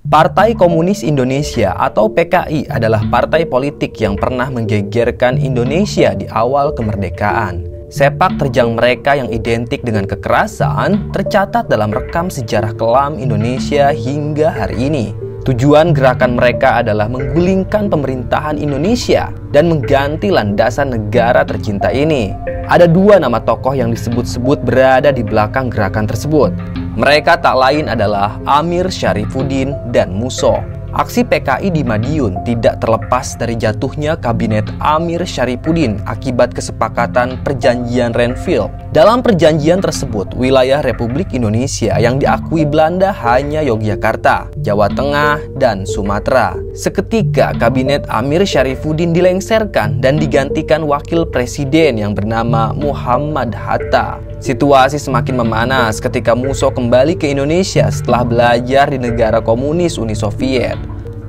Partai Komunis Indonesia atau PKI adalah partai politik yang pernah menggegerkan Indonesia di awal kemerdekaan. Sepak terjang mereka yang identik dengan kekerasan tercatat dalam rekam sejarah kelam Indonesia hingga hari ini. Tujuan gerakan mereka adalah menggulingkan pemerintahan Indonesia dan mengganti landasan negara tercinta ini. Ada dua nama tokoh yang disebut-sebut berada di belakang gerakan tersebut. Mereka tak lain adalah Amir Syarifuddin dan Musso. Aksi PKI di Madiun tidak terlepas dari jatuhnya kabinet Amir Syarifuddin akibat kesepakatan Perjanjian Renville. Dalam perjanjian tersebut, wilayah Republik Indonesia yang diakui Belanda hanya Yogyakarta, Jawa Tengah, dan Sumatera. Seketika kabinet Amir Syarifuddin dilengserkan dan digantikan wakil presiden yang bernama Muhammad Hatta. Situasi semakin memanas ketika Musso kembali ke Indonesia setelah belajar di negara komunis Uni Soviet.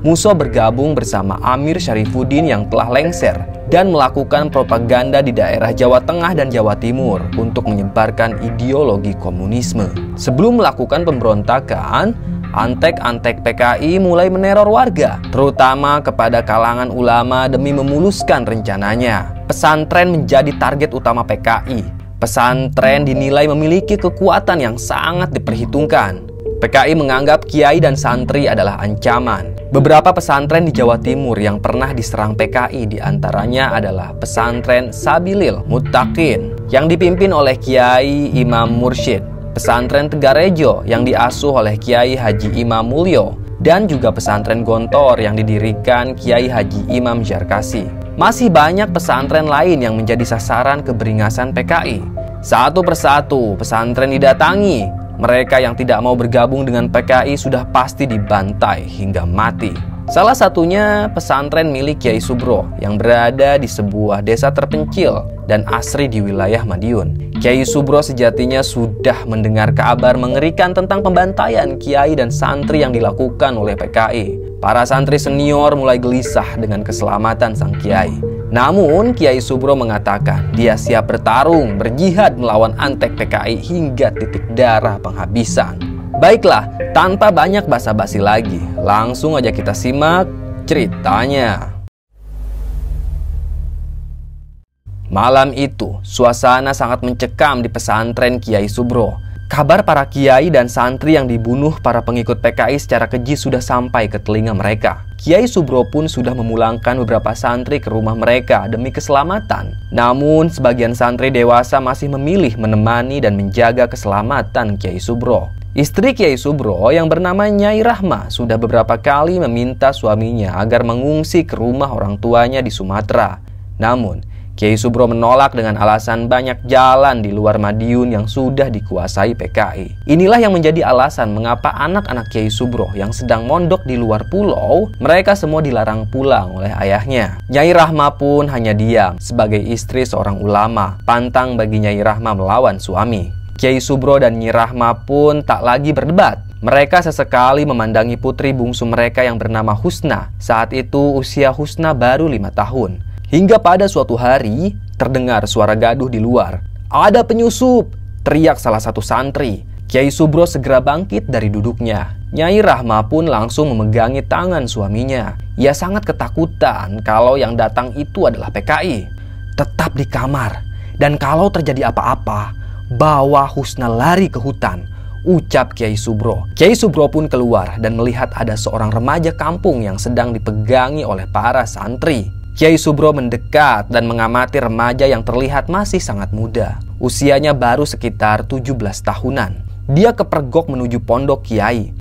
Musso bergabung bersama Amir Syarifuddin yang telah lengser dan melakukan propaganda di daerah Jawa Tengah dan Jawa Timur untuk menyebarkan ideologi komunisme. Sebelum melakukan pemberontakan, antek-antek PKI mulai meneror warga, terutama kepada kalangan ulama demi memuluskan rencananya. Pesantren menjadi target utama PKI. Pesantren dinilai memiliki kekuatan yang sangat diperhitungkan. PKI menganggap kiai dan santri adalah ancaman. Beberapa pesantren di Jawa Timur yang pernah diserang PKI diantaranya adalah pesantren Sabilil Muttaqin yang dipimpin oleh Kiai Imam Mursyid, pesantren Tegarejo yang diasuh oleh Kiai Haji Imam Mulyo, dan juga pesantren Gontor yang didirikan Kiai Haji Imam Zarkasi. Masih banyak pesantren lain yang menjadi sasaran keberingasan PKI. Satu persatu pesantren didatangi. Mereka yang tidak mau bergabung dengan PKI sudah pasti dibantai hingga mati. Salah satunya pesantren milik Kiai Subro yang berada di sebuah desa terpencil dan asri di wilayah Madiun. Kiai Subro sejatinya sudah mendengar kabar mengerikan tentang pembantaian kiai dan santri yang dilakukan oleh PKI. Para santri senior mulai gelisah dengan keselamatan sang kiai. Namun Kiai Subro mengatakan dia siap bertarung, berjihad melawan antek PKI hingga titik darah penghabisan. Baiklah, tanpa banyak basa-basi lagi, langsung aja kita simak ceritanya. Malam itu, suasana sangat mencekam di pesantren Kiai Subro. Kabar para kiai dan santri yang dibunuh para pengikut PKI secara keji sudah sampai ke telinga mereka. Kiai Subro pun sudah memulangkan beberapa santri ke rumah mereka demi keselamatan. Namun, sebagian santri dewasa masih memilih menemani dan menjaga keselamatan Kiai Subro. Istri Kiai Subro yang bernama Nyai Rahma sudah beberapa kali meminta suaminya agar mengungsi ke rumah orang tuanya di Sumatera. Namun, Kiai Subro menolak dengan alasan banyak jalan di luar Madiun yang sudah dikuasai PKI. Inilah yang menjadi alasan mengapa anak-anak Kiai Subro yang sedang mondok di luar pulau, mereka semua dilarang pulang oleh ayahnya. Nyai Rahma pun hanya diam sebagai istri seorang ulama, pantang bagi Nyai Rahma melawan suami. Kiai Subro dan Nyai Rahma pun tak lagi berdebat. Mereka sesekali memandangi putri bungsu mereka yang bernama Husna. Saat itu usia Husna baru 5 tahun. Hingga pada suatu hari, terdengar suara gaduh di luar. "Ada penyusup!" teriak salah satu santri. Kiai Subro segera bangkit dari duduknya. Nyai Rahma pun langsung memegangi tangan suaminya. Ia sangat ketakutan kalau yang datang itu adalah PKI. "Tetap di kamar, dan kalau terjadi apa-apa, bawa Husna lari ke hutan," ucap Kiai Subro. Kiai Subro pun keluar dan melihat ada seorang remaja kampung yang sedang dipegangi oleh para santri. Kiai Subro mendekat dan mengamati remaja yang terlihat masih sangat muda. Usianya baru sekitar 17 tahunan. Dia kepergok menuju pondok Kiai.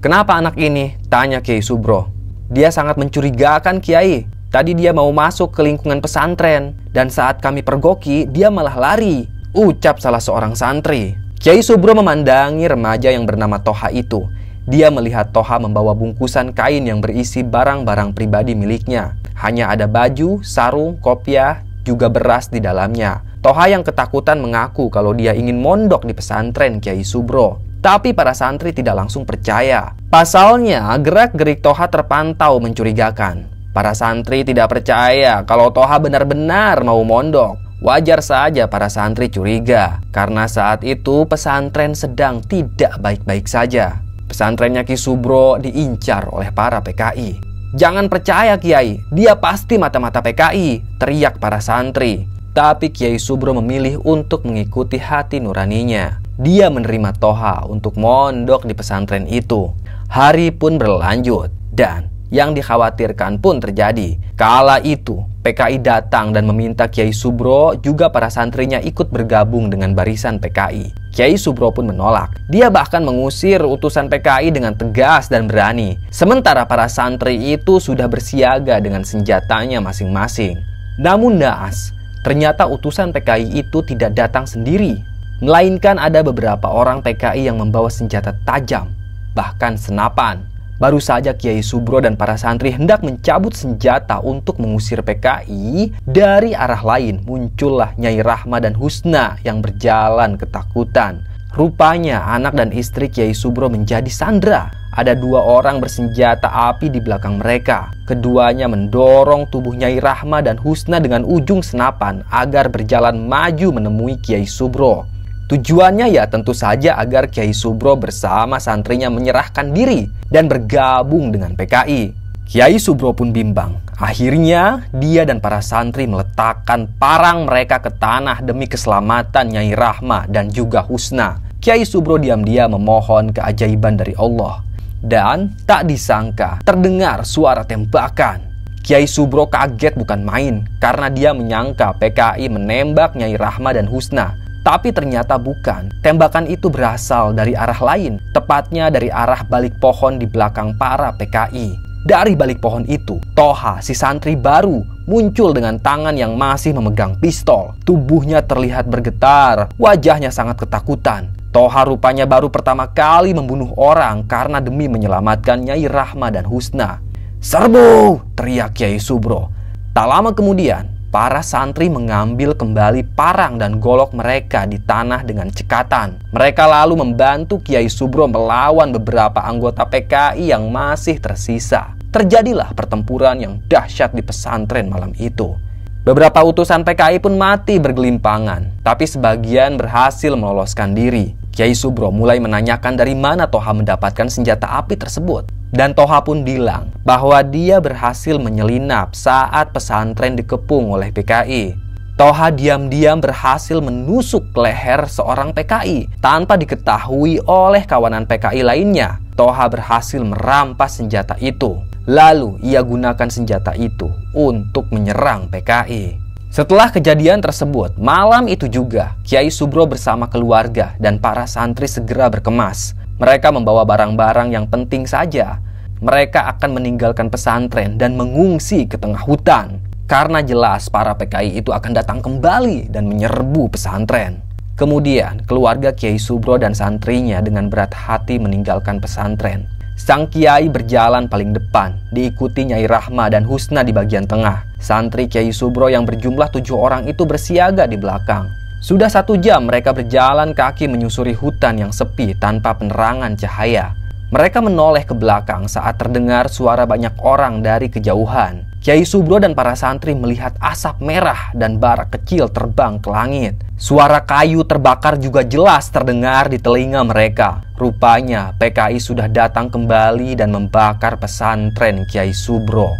"Kenapa anak ini?" tanya Kiai Subro. "Dia sangat mencurigakan, Kiai. Tadi dia mau masuk ke lingkungan pesantren, dan saat kami pergoki, dia malah lari," ucap salah seorang santri. Kiai Subro memandangi remaja yang bernama Toha itu. Dia melihat Toha membawa bungkusan kain yang berisi barang-barang pribadi miliknya. Hanya ada baju, sarung, kopiah, juga beras di dalamnya. Toha yang ketakutan mengaku kalau dia ingin mondok di pesantren Kiai Subro. Tapi para santri tidak langsung percaya. Pasalnya, gerak-gerik Toha terpantau mencurigakan. Para santri tidak percaya kalau Toha benar-benar mau mondok. Wajar saja para santri curiga, karena saat itu pesantren sedang tidak baik-baik saja. Pesantrennya Ki Subro diincar oleh para PKI. "Jangan percaya Kiai, dia pasti mata-mata PKI," teriak para santri. Tapi Kiai Subro memilih untuk mengikuti hati nuraninya. Dia menerima Toha untuk mondok di pesantren itu. Hari pun berlanjut dan yang dikhawatirkan pun terjadi. Kala itu PKI datang dan meminta Kiai Subro juga para santrinya ikut bergabung dengan barisan PKI. Kiai Subro pun menolak. Dia bahkan mengusir utusan PKI dengan tegas dan berani. Sementara para santri itu sudah bersiaga dengan senjatanya masing-masing. Namun naas, ternyata utusan PKI itu tidak datang sendiri, melainkan ada beberapa orang PKI yang membawa senjata tajam, bahkan senapan. Baru saja Kiai Subro dan para santri hendak mencabut senjata untuk mengusir PKI, dari arah lain muncullah Nyai Rahma dan Husna yang berjalan ketakutan. Rupanya anak dan istri Kiai Subro menjadi sandra. Ada 2 orang bersenjata api di belakang mereka. Keduanya mendorong tubuh Nyai Rahma dan Husna dengan ujung senapan agar berjalan maju menemui Kiai Subro. Tujuannya ya tentu saja agar Kiai Subro bersama santrinya menyerahkan diri dan bergabung dengan PKI. Kiai Subro pun bimbang. Akhirnya dia dan para santri meletakkan parang mereka ke tanah demi keselamatan Nyai Rahma dan juga Husna. Kiai Subro diam-diam memohon keajaiban dari Allah. Dan tak disangka terdengar suara tembakan. Kiai Subro kaget bukan main karena dia menyangka PKI menembak Nyai Rahma dan Husna. Tapi ternyata bukan. Tembakan itu berasal dari arah lain, tepatnya dari arah balik pohon di belakang para PKI. Dari balik pohon itu, Toha, si santri baru, muncul dengan tangan yang masih memegang pistol. Tubuhnya terlihat bergetar, wajahnya sangat ketakutan. Toha rupanya baru pertama kali membunuh orang karena demi menyelamatkan Nyai Rahma dan Husna. "Serbu!" teriak Kiai Subro. Tak lama kemudian, para santri mengambil kembali parang dan golok mereka di tanah dengan cekatan. Mereka lalu membantu Kiai Subro melawan beberapa anggota PKI yang masih tersisa. Terjadilah pertempuran yang dahsyat di pesantren malam itu. Beberapa utusan PKI pun mati bergelimpangan, tapi sebagian berhasil meloloskan diri. Kiai Subro mulai menanyakan dari mana Toha mendapatkan senjata api tersebut. Dan Toha pun bilang bahwa dia berhasil menyelinap saat pesantren dikepung oleh PKI. Toha diam-diam berhasil menusuk leher seorang PKI tanpa diketahui oleh kawanan PKI lainnya. Toha berhasil merampas senjata itu. Lalu ia gunakan senjata itu untuk menyerang PKI. Setelah kejadian tersebut, malam itu juga Kiai Subro bersama keluarga dan para santri segera berkemas. Mereka membawa barang-barang yang penting saja. Mereka akan meninggalkan pesantren dan mengungsi ke tengah hutan. Karena jelas para PKI itu akan datang kembali dan menyerbu pesantren. Kemudian keluarga Kiai Subro dan santrinya dengan berat hati meninggalkan pesantren. Sang Kiai berjalan paling depan, diikuti Nyai Rahma dan Husna di bagian tengah. Santri Kiai Subro yang berjumlah 7 orang itu bersiaga di belakang. Sudah 1 jam mereka berjalan kaki menyusuri hutan yang sepi tanpa penerangan cahaya. Mereka menoleh ke belakang saat terdengar suara banyak orang dari kejauhan. Kiai Subro dan para santri melihat asap merah dan bara kecil terbang ke langit. Suara kayu terbakar juga jelas terdengar di telinga mereka. Rupanya PKI sudah datang kembali dan membakar pesantren Kiai Subro.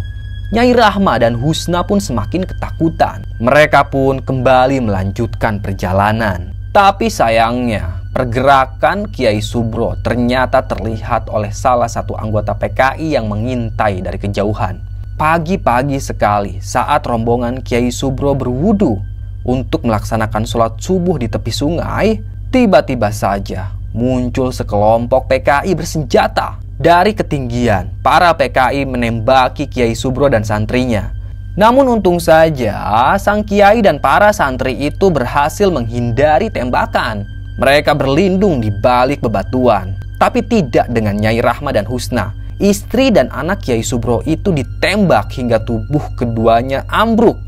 Nyai Rahma dan Husna pun semakin ketakutan. Mereka pun kembali melanjutkan perjalanan. Tapi sayangnya, pergerakan Kiai Subro ternyata terlihat oleh salah satu anggota PKI yang mengintai dari kejauhan. Pagi-pagi sekali saat rombongan Kiai Subro berwudu untuk melaksanakan sholat subuh di tepi sungai, tiba-tiba saja muncul sekelompok PKI bersenjata. Dari ketinggian, para PKI menembaki Kiai Subro dan santrinya. Namun untung saja, sang Kiai dan para santri itu berhasil menghindari tembakan. Mereka berlindung di balik bebatuan, tapi tidak dengan Nyai Rahma dan Husna. Istri dan anak Kiai Subro itu ditembak hingga tubuh keduanya ambruk,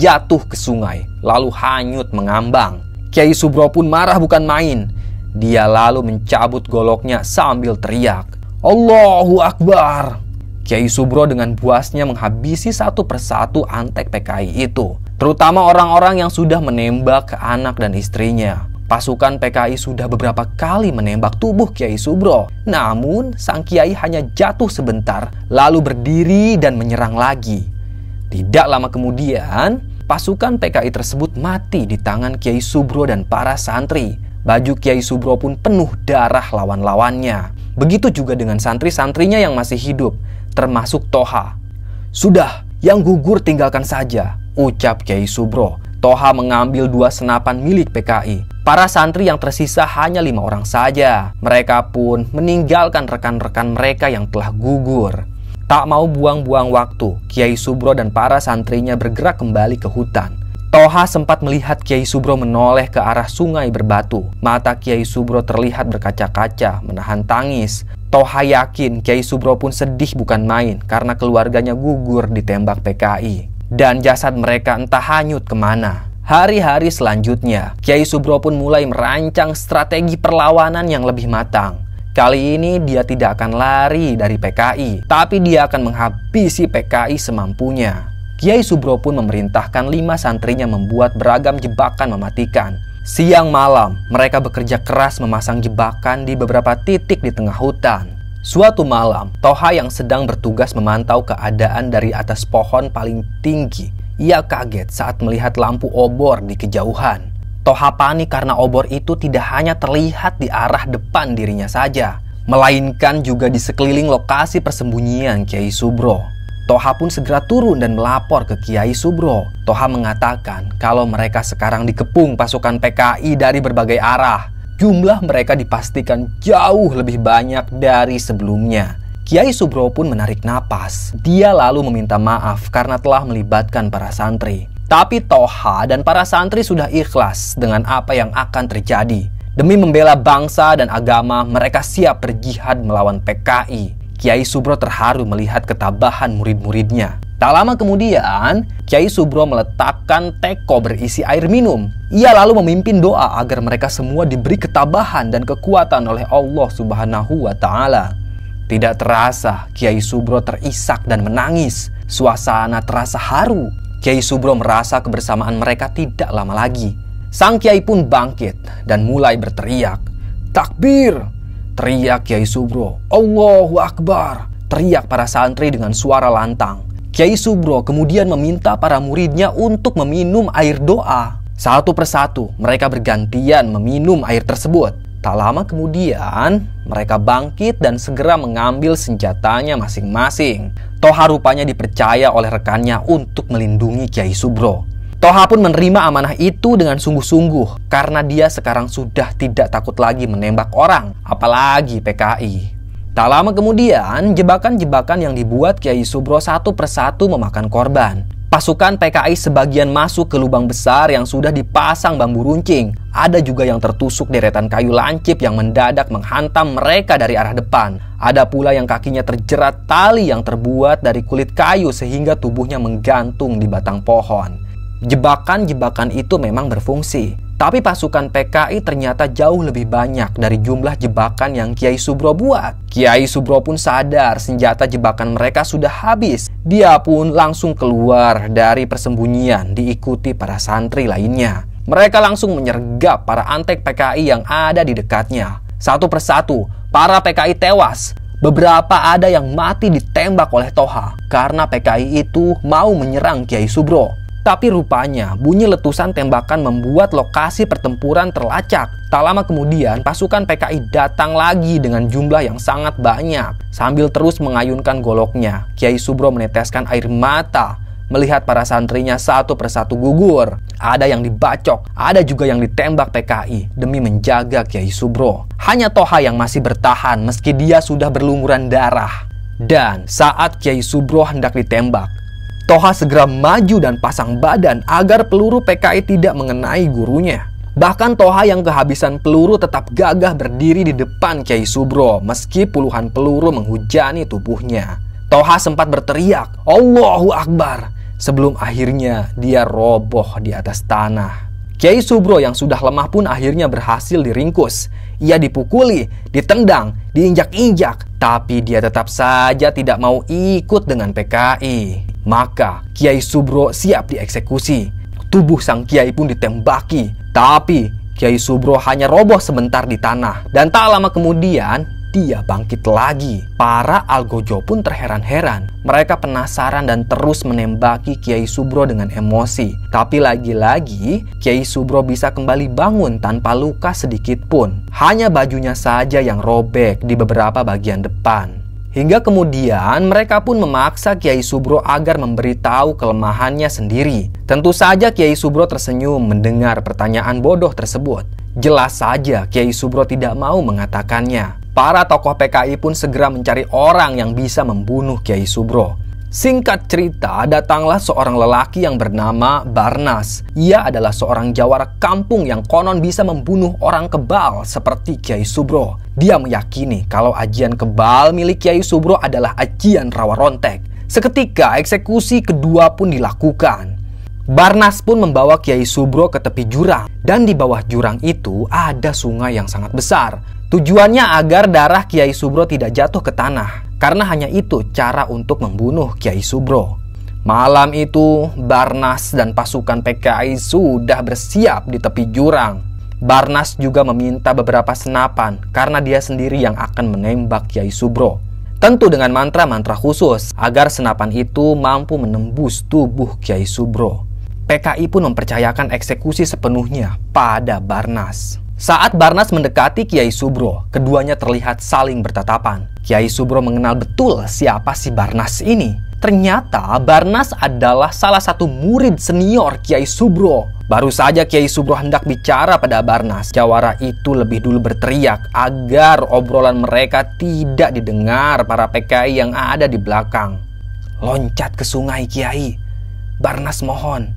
jatuh ke sungai, lalu hanyut mengambang. Kiai Subro pun marah bukan main. Dia lalu mencabut goloknya sambil teriak, "Allahu Akbar!" Kiai Subro dengan buasnya menghabisi satu persatu antek PKI itu, terutama orang-orang yang sudah menembak ke anak dan istrinya. Pasukan PKI sudah beberapa kali menembak tubuh Kiai Subro. Namun, sang Kiai hanya jatuh sebentar, lalu berdiri dan menyerang lagi. Tidak lama kemudian, pasukan PKI tersebut mati di tangan Kiai Subro dan para santri. Baju Kiai Subro pun penuh darah lawan-lawannya. Begitu juga dengan santri-santrinya yang masih hidup, termasuk Toha. "Sudah, yang gugur tinggalkan saja," ucap Kiai Subro. Toha mengambil 2 senapan milik PKI. Para santri yang tersisa hanya 5 orang saja. Mereka pun meninggalkan rekan-rekan mereka yang telah gugur. Tak mau buang-buang waktu, Kiai Subro dan para santrinya bergerak kembali ke hutan. Toha sempat melihat Kiai Subro menoleh ke arah sungai berbatu. Mata Kiai Subro terlihat berkaca-kaca, menahan tangis. Toha yakin Kiai Subro pun sedih bukan main karena keluarganya gugur ditembak PKI. Dan jasad mereka entah hanyut kemana. Hari-hari selanjutnya, Kiai Subro pun mulai merancang strategi perlawanan yang lebih matang. Kali ini dia tidak akan lari dari PKI, tapi dia akan menghabisi PKI semampunya. Kiai Subro pun memerintahkan 5 santrinya membuat beragam jebakan mematikan. Siang malam, mereka bekerja keras memasang jebakan di beberapa titik di tengah hutan. Suatu malam, Toha yang sedang bertugas memantau keadaan dari atas pohon paling tinggi. Ia kaget saat melihat lampu obor di kejauhan. Toha panik karena obor itu tidak hanya terlihat di arah depan dirinya saja, melainkan juga di sekeliling lokasi persembunyian Kiai Subro. Toha pun segera turun dan melapor ke Kiai Subro. Toha mengatakan kalau mereka sekarang dikepung pasukan PKI dari berbagai arah. Jumlah mereka dipastikan jauh lebih banyak dari sebelumnya. Kiai Subro pun menarik napas. Dia lalu meminta maaf karena telah melibatkan para santri. Tapi Toha dan para santri sudah ikhlas dengan apa yang akan terjadi. Demi membela bangsa dan agama, mereka siap berjihad melawan PKI. Kiai Subro terharu melihat ketabahan murid-muridnya. Tak lama kemudian, Kiai Subro meletakkan teko berisi air minum. Ia lalu memimpin doa agar mereka semua diberi ketabahan dan kekuatan oleh Allah Subhanahu wa Ta'ala. Tidak terasa, Kiai Subro terisak dan menangis. Suasana terasa haru. Kiai Subro merasa kebersamaan mereka tidak lama lagi. Sang Kiai pun bangkit dan mulai berteriak, "Takbir!" Teriak Kiai Subro. "Allahu Akbar!" Teriak para santri dengan suara lantang. Kiai Subro kemudian meminta para muridnya untuk meminum air doa. Satu persatu mereka bergantian meminum air tersebut. Tak lama kemudian mereka bangkit dan segera mengambil senjatanya masing-masing. Toha rupanya dipercaya oleh rekannya untuk melindungi Kiai Subro. Toha pun menerima amanah itu dengan sungguh-sungguh karena dia sekarang sudah tidak takut lagi menembak orang, apalagi PKI. Tak lama kemudian, jebakan-jebakan yang dibuat Kiai Subro satu persatu memakan korban. Pasukan PKI sebagian masuk ke lubang besar yang sudah dipasang bambu runcing. Ada juga yang tertusuk deretan kayu lancip yang mendadak menghantam mereka dari arah depan. Ada pula yang kakinya terjerat tali yang terbuat dari kulit kayu sehingga tubuhnya menggantung di batang pohon. Jebakan-jebakan itu memang berfungsi, tapi pasukan PKI ternyata jauh lebih banyak dari jumlah jebakan yang Kiai Subro buat. Kiai Subro pun sadar senjata jebakan mereka sudah habis. Dia pun langsung keluar dari persembunyian diikuti para santri lainnya. Mereka langsung menyergap para antek PKI yang ada di dekatnya. Satu persatu, para PKI tewas. Beberapa ada yang mati ditembak oleh Toha karena PKI itu mau menyerang Kiai Subro. Tapi rupanya bunyi letusan tembakan membuat lokasi pertempuran terlacak. Tak lama kemudian pasukan PKI datang lagi dengan jumlah yang sangat banyak. Sambil terus mengayunkan goloknya, Kiai Subro meneteskan air mata melihat para santrinya satu persatu gugur. Ada yang dibacok, ada juga yang ditembak PKI demi menjaga Kiai Subro. Hanya Toha yang masih bertahan meski dia sudah berlumuran darah. Dan saat Kiai Subro hendak ditembak, Toha segera maju dan pasang badan agar peluru PKI tidak mengenai gurunya. Bahkan Toha yang kehabisan peluru tetap gagah berdiri di depan Kiai Subro meski puluhan peluru menghujani tubuhnya. Toha sempat berteriak, "Allahu Akbar!" sebelum akhirnya dia roboh di atas tanah. Kiai Subro yang sudah lemah pun akhirnya berhasil diringkus. Ia dipukuli, ditendang, diinjak-injak, tapi dia tetap saja tidak mau ikut dengan PKI. Maka Kiai Subro siap dieksekusi. Tubuh sang kiai pun ditembaki, tapi Kiai Subro hanya roboh sebentar di tanah. Dan tak lama kemudian, dia bangkit lagi. Para algojo pun terheran-heran. Mereka penasaran dan terus menembaki Kiai Subro dengan emosi. Tapi lagi-lagi, Kiai Subro bisa kembali bangun tanpa luka sedikit pun. Hanya bajunya saja yang robek di beberapa bagian depan. Hingga kemudian mereka pun memaksa Kiai Subro agar memberitahu kelemahannya sendiri. Tentu saja Kiai Subro tersenyum mendengar pertanyaan bodoh tersebut. Jelas saja Kiai Subro tidak mau mengatakannya. Para tokoh PKI pun segera mencari orang yang bisa membunuh Kiai Subro. Singkat cerita, datanglah seorang lelaki yang bernama Barnas. Ia adalah seorang jawara kampung yang konon bisa membunuh orang kebal seperti Kiai Subro. Dia meyakini kalau ajian kebal milik Kiai Subro adalah ajian rawa rontek. Seketika eksekusi kedua pun dilakukan. Barnas pun membawa Kiai Subro ke tepi jurang. Dan di bawah jurang itu ada sungai yang sangat besar. Tujuannya agar darah Kiai Subro tidak jatuh ke tanah. Karena hanya itu cara untuk membunuh Kiai Subro. Malam itu, Barnas dan pasukan PKI sudah bersiap di tepi jurang. Barnas juga meminta beberapa senapan karena dia sendiri yang akan menembak Kiai Subro. Tentu dengan mantra-mantra khusus agar senapan itu mampu menembus tubuh Kiai Subro. PKI pun mempercayakan eksekusi sepenuhnya pada Barnas. Saat Barnas mendekati Kiai Subro, keduanya terlihat saling bertatapan. Kiai Subro mengenal betul siapa si Barnas ini. Ternyata Barnas adalah salah satu murid senior Kiai Subro. Baru saja Kiai Subro hendak bicara pada Barnas, jawara itu lebih dulu berteriak agar obrolan mereka tidak didengar para PKI yang ada di belakang. "Loncat ke sungai, Kiai. Barnas mohon."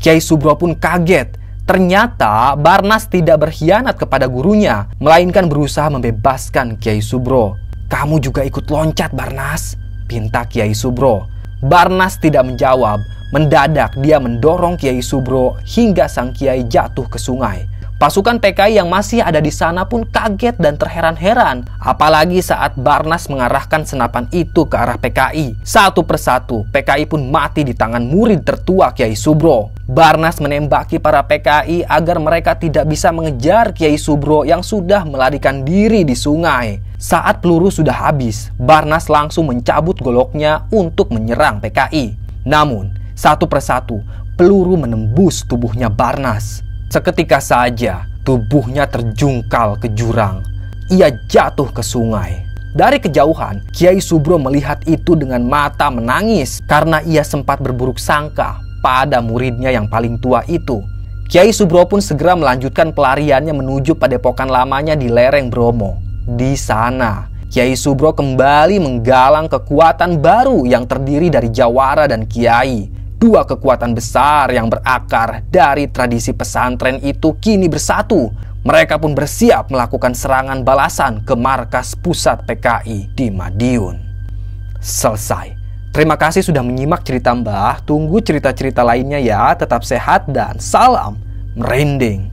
Kiai Subro pun kaget. Ternyata Barnas tidak berkhianat kepada gurunya, melainkan berusaha membebaskan Kiai Subro. "Kamu juga ikut loncat, Barnas," pinta Kiai Subro. Barnas tidak menjawab. Mendadak dia mendorong Kiai Subro hingga sang Kiai jatuh ke sungai. Pasukan PKI yang masih ada di sana pun kaget dan terheran-heran. Apalagi saat Barnas mengarahkan senapan itu ke arah PKI. Satu persatu PKI pun mati di tangan murid tertua Kiai Subro. Barnas menembaki para PKI agar mereka tidak bisa mengejar Kiai Subro yang sudah melarikan diri di sungai. Saat peluru sudah habis, Barnas langsung mencabut goloknya untuk menyerang PKI. Namun, satu persatu peluru menembus tubuhnya Barnas. Seketika saja tubuhnya terjungkal ke jurang. Ia jatuh ke sungai. Dari kejauhan, Kiai Subro melihat itu dengan mata menangis karena ia sempat berburuk sangka pada muridnya yang paling tua itu. Kiai Subro pun segera melanjutkan pelariannya menuju padepokan lamanya di lereng Bromo. Di sana, Kiai Subro kembali menggalang kekuatan baru yang terdiri dari jawara dan kiai. Dua kekuatan besar yang berakar dari tradisi pesantren itu kini bersatu. Mereka pun bersiap melakukan serangan balasan ke markas pusat PKI di Madiun. Selesai. Terima kasih sudah menyimak cerita Mbah. Tunggu cerita-cerita lainnya ya. Tetap sehat dan salam merinding.